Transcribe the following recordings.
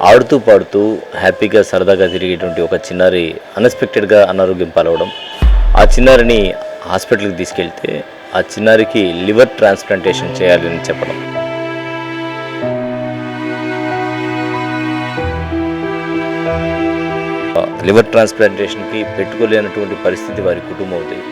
ఆడుతూ పాడుతూ హ్యాపీగా సరదాగా తిరిగేటువంటి ఒక చిన్నారి అన్ఎక్స్పెక్టెడ్గా అనారోగ్యం పాలవడం. ఆ చిన్నారిని హాస్పిటల్కి తీసుకెళ్తే ఆ చిన్నారికి లివర్ ట్రాన్స్ప్లాంటేషన్ చేయాలని చెప్పడం. లివర్ ట్రాన్స్ప్లాంటేషన్కి పెట్టుకోలేనటువంటి పరిస్థితి వారి కుటుంబం అవుతాయి.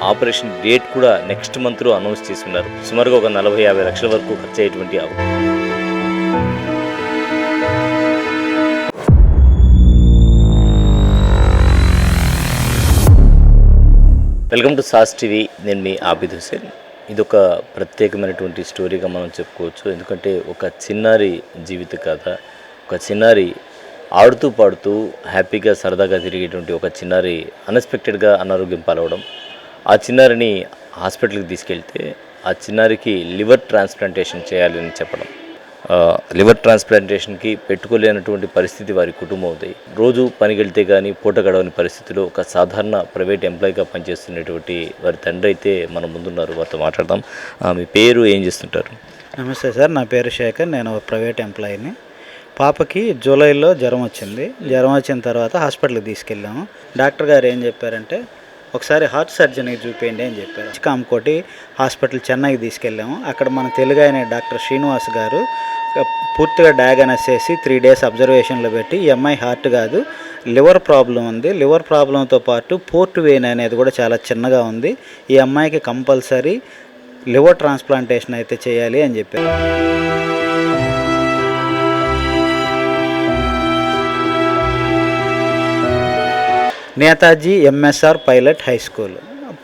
ఆపరేషన్ డేట్ కూడా నెక్స్ట్ మంత్లో అనౌన్స్ చేస్తున్నారు. సుమారుగా ఒక 40-50 లక్షల వరకు ఖర్చు అయ్యేటువంటి వెల్కమ్ టు సాస్ టీవీ. నేను మీ ఆబిద్ హుసేన్. ఇదొక ప్రత్యేకమైనటువంటి స్టోరీగా మనం చెప్పుకోవచ్చు. ఎందుకంటే ఒక చిన్నారి జీవిత కథ, ఒక చిన్నారి ఆడుతూ పాడుతూ హ్యాపీగా సరదాగా తిరిగేటువంటి ఒక చిన్నారి అన్ఎక్స్పెక్టెడ్గా అనారోగ్యం పాలవడం. ఆ చిన్నారిని హాస్పిటల్కి తీసుకెళ్తే ఆ చిన్నారికి లివర్ ట్రాన్స్ప్లాంటేషన్ చేయాలని చెప్పడం. లివర్ ట్రాన్స్ప్లాంటేషన్కి పెట్టుకోలేనటువంటి పరిస్థితి వారి కుటుంబం అవుతాయి. రోజు పనికి వెళ్తే కానీ పూట గడవని పరిస్థితిలో ఒక సాధారణ ప్రైవేట్ ఎంప్లాయీగా పనిచేస్తున్నటువంటి వారి తండ్రి అయితే మన ముందున్నారు. వారితో మాట్లాడదాం. మీ పేరు, ఏం చేస్తుంటారు? నమస్తే సార్, నా పేరు శేఖర్. నేను ప్రైవేట్ ఎంప్లాయీని. పాపకి జూలైలో జ్వరం వచ్చింది. జ్వరం వచ్చిన తర్వాత హాస్పిటల్కి తీసుకెళ్ళాము. డాక్టర్ గారు ఏం చెప్పారంటే, ఒకసారి హార్ట్ సర్జరీకి చూపించండి అని చెప్పారు. కామకోటి హాస్పిటల్ చెన్నైకి తీసుకెళ్ళాము. అక్కడ మన తెలుగు అయిన డాక్టర్ శ్రీనివాస్ గారు పూర్తిగా డయాగ్నోస్ చేసి 3 days అబ్జర్వేషన్లో పెట్టి, ఈ అమ్మాయి హార్ట్ కాదు, లివర్ ప్రాబ్లం ఉంది. లివర్ ప్రాబ్లంతో పాటు పోర్ట్ వెయిన్ అనేది కూడా చాలా చిన్నగా ఉంది. ఈ అమ్మాయికి కంపల్సరీ లివర్ ట్రాన్స్ప్లాంటేషన్ అయితే చేయాలి అని చెప్పారు. Netaji MSR pilot high school.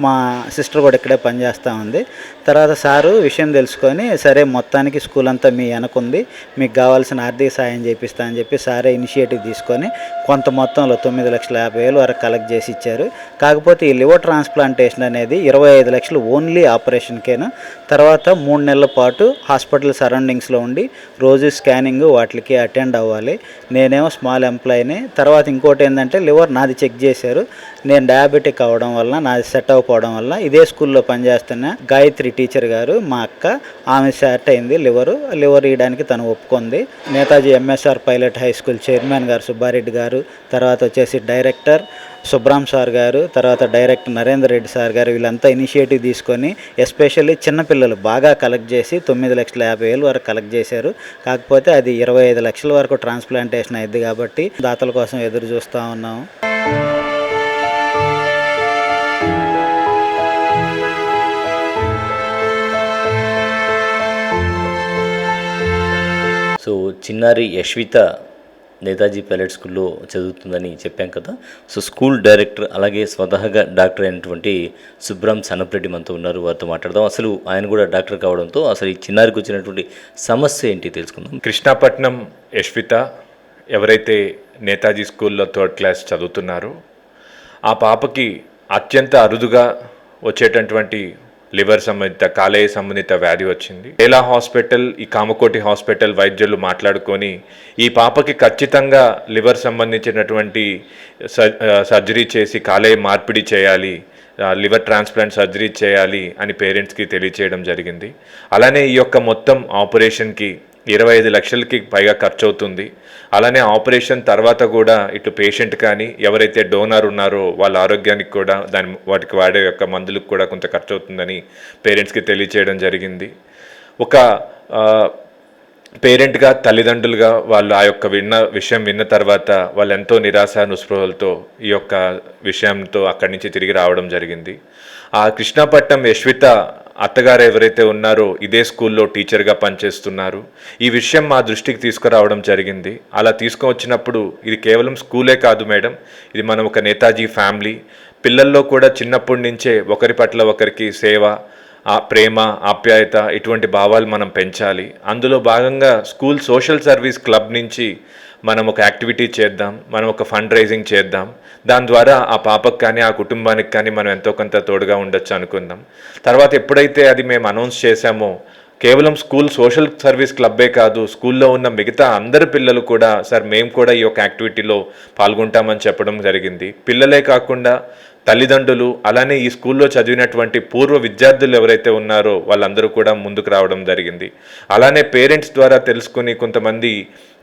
మా సిస్టర్ కూడా ఇక్కడే పనిచేస్తూ ఉంది. తర్వాత సారు విషయం తెలుసుకొని, సరే మొత్తానికి స్కూల్ అంతా మీ వెనకుంది, మీకు కావాల్సిన ఆర్థిక సాయం చేపిస్తా అని చెప్పి సారే ఇనిషియేటివ్ తీసుకొని కొంత మొత్తంలో 9,50,000 వరకు కలెక్ట్ చేసి ఇచ్చారు. కాకపోతే ఈ లివర్ ట్రాన్స్ప్లాంటేషన్ అనేది 25 లక్షలు ఓన్లీ ఆపరేషన్కేను. తర్వాత 3 నెలల పాటు హాస్పిటల్ సరౌండింగ్స్లో ఉండి రోజు స్కానింగ్ వాటికి అటెండ్ అవ్వాలి. నేనేమో స్మాల్ ఎంప్లాయీని. తర్వాత ఇంకోటి ఏంటంటే, లివర్ నాది చెక్ చేశారు. నేను డయాబెటిక్ అవ్వడం వల్ల, నాది సెట్ అవ్వకపోవడం వల్ల ఇదే స్కూల్లో పనిచేస్తున్న గాయత్రి టీచర్ గారు, మా అక్క, ఆమె సెట్ అయింది లివర్ ఇవ్వడానికి తను ఒప్పుకుంది. Netaji MSR pilot high school chairman గారు సుబ్బారెడ్డి గారు, తర్వాత వచ్చేసి డైరెక్టర్ సుబ్రామ్ సార్ గారు, తర్వాత డైరెక్టర్ నరేందర్ రెడ్డి సార్ గారు, వీళ్ళంతా ఇనిషియేటివ్ తీసుకొని ఎస్పెషల్లీ చిన్నపిల్లలు బాగా కలెక్ట్ చేసి 9,50,000 వరకు కలెక్ట్ చేశారు. కాకపోతే అది 25 లక్షల వరకు ట్రాన్స్ప్లాంటేషన్ అయింది. కాబట్టి దాతల కోసం ఎదురు చూస్తూ ఉన్నాము. సో చిన్నారి యశ్విత నేతాజీ పైలట్ స్కూల్లో చదువుతుందని చెప్పాం కదా. సో స్కూల్ డైరెక్టర్ అలాగే స్వతహాగా డాక్టర్ అయినటువంటి సుబ్రామ్ సనప్రెడ్డి మనతో ఉన్నారు. వారితో మాట్లాడదాం. అసలు ఆయన కూడా డాక్టర్ కావడంతో అసలు ఈ చిన్నారికి వచ్చినటువంటి సమస్య ఏంటి తెలుసుకుందాం. కృష్ణపట్నం యశ్విత ఎవరైతే నేతాజీ స్కూల్లో 3rd class చదువుతున్నారో, ఆ పాపకి అత్యంత అరుదుగా వచ్చేటటువంటి లివర్ సంబంధిత, కాలేయ సంబంధిత వ్యాధి వచ్చింది. ఏలా హాస్పిటల్, ఈ కామకోటి హాస్పిటల్ వైద్యులు మాట్లాడుకొని ఈ పాపకి ఖచ్చితంగా లివర్ సంబంధించినటువంటి సర్జరీ చేసి కాలేయ మార్పిడి చేయాలి, లివర్ ట్రాన్స్ప్లాంట్ సర్జరీ చేయాలి అని పేరెంట్స్కి తెలియచేయడం జరిగింది. అలానే ఈ యొక్క మొత్తం ఆపరేషన్కి 25 లక్షలకి పైగా ఖర్చు అవుతుంది. అలానే ఆపరేషన్ తర్వాత కూడా ఇటు పేషెంట్ కానీ ఎవరైతే డోనర్ ఉన్నారో వాళ్ళ ఆరోగ్యానికి కూడా వాటికి వాడే యొక్క మందులకు కూడా కొంత ఖర్చు అవుతుందని పేరెంట్స్కి తెలియచేయడం జరిగింది. ఒక పేరెంట్గా, తల్లిదండ్రులుగా వాళ్ళు ఆ యొక్క విషయం విన్న తర్వాత వాళ్ళు ఎంతో నిరాశ నిస్పృహలతో ఈ యొక్క విషయంతో అక్కడి నుంచి తిరిగి రావడం జరిగింది. ఆ కృష్ణపట్నం యశ్విత అత్తగారు ఎవరైతే ఉన్నారో ఇదే స్కూల్లో టీచర్గా పనిచేస్తున్నారు. ఈ విషయం మా దృష్టికి తీసుకురావడం జరిగింది. అలా తీసుకువచ్చినప్పుడు ఇది కేవలం స్కూలే కాదు మేడం, ఇది మనం ఒక నేతాజీ ఫ్యామిలీ. పిల్లల్లో కూడా చిన్నప్పటి నుంచే ఒకరి పట్ల ఒకరికి సేవ, ప్రేమ, ఆప్యాయత, ఇటువంటి భావాలు మనం పెంచాలి. అందులో భాగంగా స్కూల్ సోషల్ సర్వీస్ క్లబ్ నుంచి మనం ఒక యాక్టివిటీ చేద్దాం, మనం ఒక ఫండ్ రైజింగ్ చేద్దాం. దాని ద్వారా ఆ పాపకు కానీ ఆ కుటుంబానికి కానీ మనం ఎంతో కొంత తోడుగా ఉండొచ్చు అనుకుందాం. తర్వాత ఎప్పుడైతే అది మేము అనౌన్స్ చేశామో, కేవలం స్కూల్ సోషల్ సర్వీస్ క్లబ్బే కాదు, స్కూల్లో ఉన్న మిగతా అందరు పిల్లలు కూడా సార్ మేము కూడా ఈ యొక్క యాక్టివిటీలో పాల్గొంటామని చెప్పడం జరిగింది. పిల్లలే కాకుండా తల్లిదండ్రులు అలానే ఈ స్కూల్లో చదివినటువంటి పూర్వ విద్యార్థులు ఎవరైతే ఉన్నారో వాళ్ళందరూ కూడా ముందుకు రావడం జరిగింది. అలానే పేరెంట్స్ ద్వారా తెలుసుకుని కొంతమంది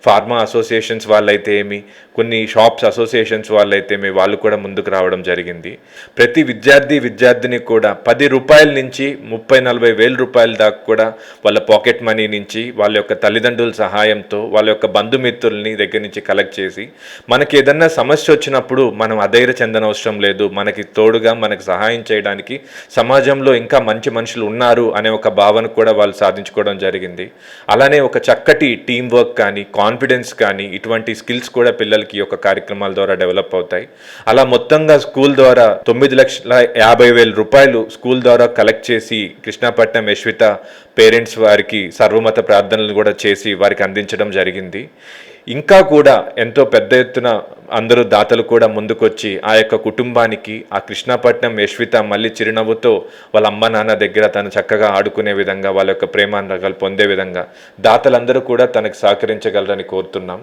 ఫార్మా అసోసియేషన్స్ వాళ్ళైతే ఏమి, కొన్ని షాప్స్ అసోసియేషన్స్ వాళ్ళైతే ఏమి, వాళ్ళు కూడా ముందుకు రావడం జరిగింది. ప్రతి విద్యార్థిని కూడా 10 రూపాయల నుంచి 30-40 వేల రూపాయల దాకా కూడా వాళ్ళ పాకెట్ మనీ నుంచి, వాళ్ళ యొక్క తల్లిదండ్రుల సహాయంతో, వాళ్ళ యొక్క బంధుమిత్రుల్ని దగ్గర నుంచి కలెక్ట్ చేసి, మనకి ఏదన్నా సమస్య వచ్చినప్పుడు మనం అధైర్య చెందనవసరం లేదు, మనకి తోడుగా మనకు సహాయం చేయడానికి సమాజంలో ఇంకా మంచి మనుషులు ఉన్నారు అనే ఒక భావన కూడా వాళ్ళు సాధించుకోవడం జరిగింది. అలానే ఒక చక్కటి టీం వర్క్ కానీ, కాన్ఫిడెన్స్ కానీ, ఇటువంటి స్కిల్స్ కూడా పిల్లలకి ఈ యొక్క కార్యక్రమాల ద్వారా డెవలప్ అవుతాయి. అలా మొత్తంగా స్కూల్ ద్వారా 9,50,000 రూపాయలు స్కూల్ ద్వారా కలెక్ట్ చేసి కృష్ణపట్నం యశ్విత పేరెంట్స్ వారికి సర్వమత ప్రార్థనలు కూడా చేసి వారికి అందించడం జరిగింది. ఇంకా కూడా ఎంతో పెద్ద ఎత్తున అందరూ దాతలు కూడా ముందుకొచ్చి ఆ యొక్క కుటుంబానికి ఆ కృష్ణపట్నం యశ్విత మళ్ళీ చిరునవ్వుతో వాళ్ళ అమ్మ నాన్న దగ్గర తను చక్కగా ఆడుకునే విధంగా, వాళ్ళ యొక్క ప్రేమానురాగాలు పొందే విధంగా దాతలందరూ కూడా తనకు సహకరించగలరని కోరుతున్నాం.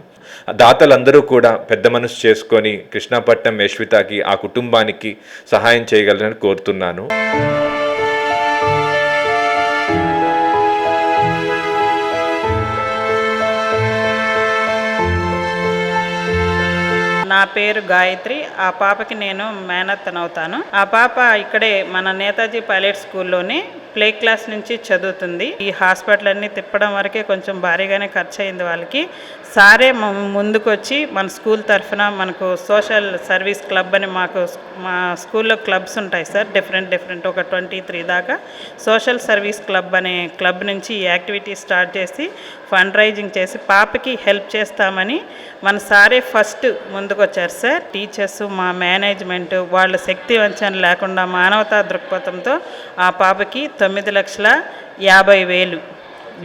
దాతలందరూ కూడా పెద్ద మనసు చేసుకొని కృష్ణపట్నం యశ్వితకి ఆ కుటుంబానికి సహాయం చేయగలరని కోరుతున్నాను. నా పేరు గాయత్రి. ఆ పాపకి నేను మేనత్తనవుతాను. ఆ పాప ఇక్కడే మన నేతాజీ పైలట్ స్కూల్లోనే ప్లే క్లాస్ నుంచి చదువుతుంది. ఈ హాస్పిటల్ అన్నీ తిప్పడం వరకే కొంచెం భారీగానే ఖర్చు అయింది వాళ్ళకి. సారే ముందుకు వచ్చి మన స్కూల్ తరఫున మనకు సోషల్ సర్వీస్ క్లబ్ అని మా స్కూల్లో క్లబ్స్ ఉంటాయి సార్, డిఫరెంట్ ఒక 23 దాకా. సోషల్ సర్వీస్ క్లబ్ అనే క్లబ్ నుంచి ఈ యాక్టివిటీ స్టార్ట్ చేసి ఫండ్ రైజింగ్ చేసి పాపకి హెల్ప్ చేస్తామని మన సారే ఫస్ట్ ముందుకు వచ్చారు సార్. టీచర్స్, మా మేనేజ్మెంట్ వాళ్ళ శక్తి వంచన లేకుండా మానవతా దృక్పథంతో ఆ పాపకి 9,50,000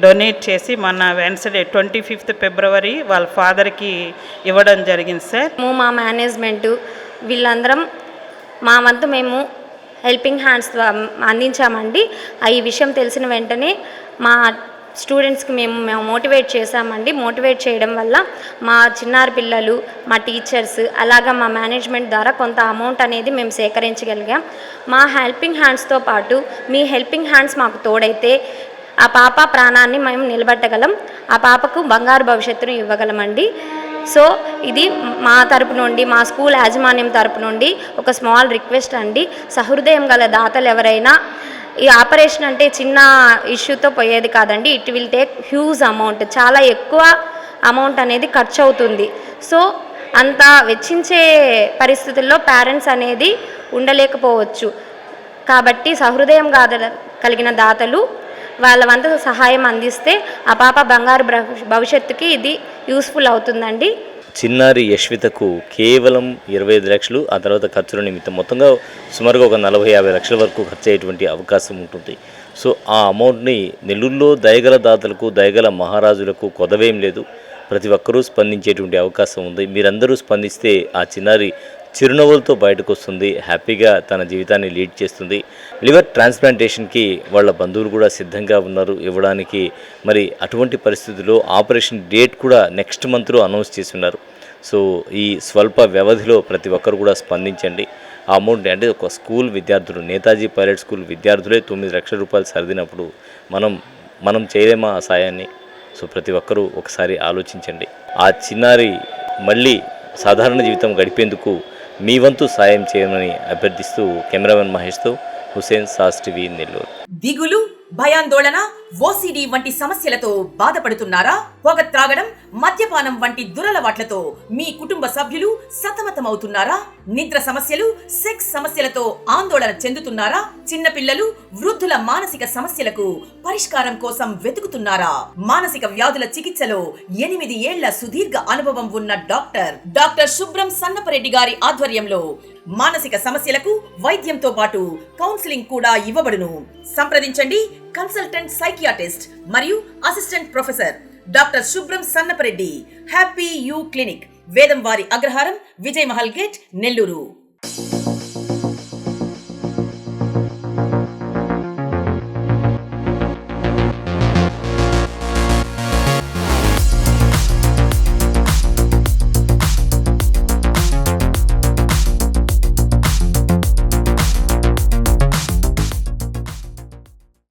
డొనేట్ చేసి మొన్న వెన్స్డే 25th ఫిబ్రవరి వాళ్ళ ఫాదర్కి ఇవ్వడం జరిగింది సార్. మా మేనేజ్మెంటు వీళ్ళందరం మా వంతు మేము హెల్పింగ్ హ్యాండ్స్ అందించామండి. ఈ విషయం తెలిసిన వెంటనే మా స్టూడెంట్స్కి మేము మోటివేట్ చేశామండి. మోటివేట్ చేయడం వల్ల మా చిన్నారి పిల్లలు, మా టీచర్స్, అలాగా మా మేనేజ్మెంట్ ద్వారా కొంత అమౌంట్ అనేది మేము సేకరించగలిగాం. మా హెల్పింగ్ హ్యాండ్స్తో పాటు మీ హెల్పింగ్ హ్యాండ్స్ మాకు తోడైతే ఆ పాప ప్రాణాన్ని మేము నిలబెట్టగలం, ఆ పాపకు బంగారు భవిష్యత్తును ఇవ్వగలమండి. సో ఇది మా తరపు నుండి, మా స్కూల్ యాజమాన్యం తరపు నుండి ఒక స్మాల్ రిక్వెస్ట్ అండి. సహృదయం గల దాతలు ఎవరైనా, ఈ ఆపరేషన్ అంటే చిన్న ఇష్యూతో పోయేది కాదండి. It will take huge amount, చాలా ఎక్కువ అమౌంట్ అనేది ఖర్చు అవుతుంది. సో అంత వెచ్చించే పరిస్థితుల్లో పేరెంట్స్ అనేది ఉండలేకపోవచ్చు. కాబట్టి సహృదయం కలిగిన దాతలు వాళ్ళ వంతు సహాయం అందిస్తే ఆ పాప బంగారు భవిష్యత్తుకి ఇది యూస్ఫుల్ అవుతుందండి. చిన్నారి యశ్వితకు కేవలం 25 లక్షలు, ఆ తర్వాత ఖర్చుల నిమిత్తం మొత్తంగా సుమారుగా ఒక 40-50 లక్షల వరకు ఖర్చు అయ్యేటువంటి అవకాశం ఉంటుంది. సో ఆ అమౌంట్ని నెల్లూరులో దయగల దాతలకు, దయగల మహారాజులకు కొదవేం లేదు, ప్రతి ఒక్కరూ స్పందించేటువంటి అవకాశం ఉంది. మీరందరూ స్పందిస్తే ఆ చిన్నారి చిరునవ్వులతో బయటకు వస్తుంది, హ్యాపీగా తన జీవితాన్ని లీడ్ చేస్తుంది. లివర్ ట్రాన్స్ప్లాంటేషన్కి వాళ్ళ బంధువులు కూడా సిద్ధంగా ఉన్నారు ఇవ్వడానికి. మరి అటువంటి పరిస్థితుల్లో ఆపరేషన్ డేట్ కూడా నెక్స్ట్ మంత్లో అనౌన్స్ చేసి ఉన్నారు. సో ఈ స్వల్ప వ్యవధిలో ప్రతి ఒక్కరు కూడా స్పందించండి. ఆ అమౌంట్ అంటే ఒక స్కూల్ విద్యార్థులు, నేతాజీ పైలట్ స్కూల్ విద్యార్థులే 9 లక్షల రూపాయలు సర్దినప్పుడు మనం చేయలేమా ఆ సాయాన్ని? సో ప్రతి ఒక్కరూ ఒకసారి ఆలోచించండి. ఆ చిన్నారి మళ్ళీ సాధారణ జీవితం గడిపేందుకు మీ వంతు సాయం చేయమని అభ్యర్థిస్తూ కెమెరామెన్ మహేష్తో హుసేన్, సాస్ టీవీ, నెల్లూరు. దిగులు, భయాందోళన, ఓసిడి వంటి సమస్యలతో బాధపడుతున్నారా? పొగ త్రాగడం, మద్యపానం వంటి దురలవాట్లతో మీ కుటుంబ సభ్యులు సతమతమవుతున్నారా? నిద్ర సమస్యలు, సెక్స్ సమస్యలతో ఆందోళన చెందుతున్నారా? చిన్నపిల్లలు, వృద్ధుల మానసిక సమస్యలకు పరిష్కారం కోసం వెతుకుతున్నారా? మానసిక వ్యాధుల చికిత్సలో 8 ఏళ్ల సుదీర్ఘ అనుభవం ఉన్న డాక్టర్ శుభ్రం సన్నపరెడ్డి గారి ఆధ్వర్యంలో మానసిక సమస్యలకు వైద్యంతో పాటు కౌన్సిలింగ్ కూడా ఇవ్వబడును. సంప్రదించండి కన్సల్టెంట్ సైకియాట్రిస్ట్ మరియు అసిస్టెంట్ ప్రొఫెసర్ డాక్టర్ శుభ్రం Sannapareddy. Happy you clinic, Vedamvari Agraharam, Vijay Mahal gate, Nellore.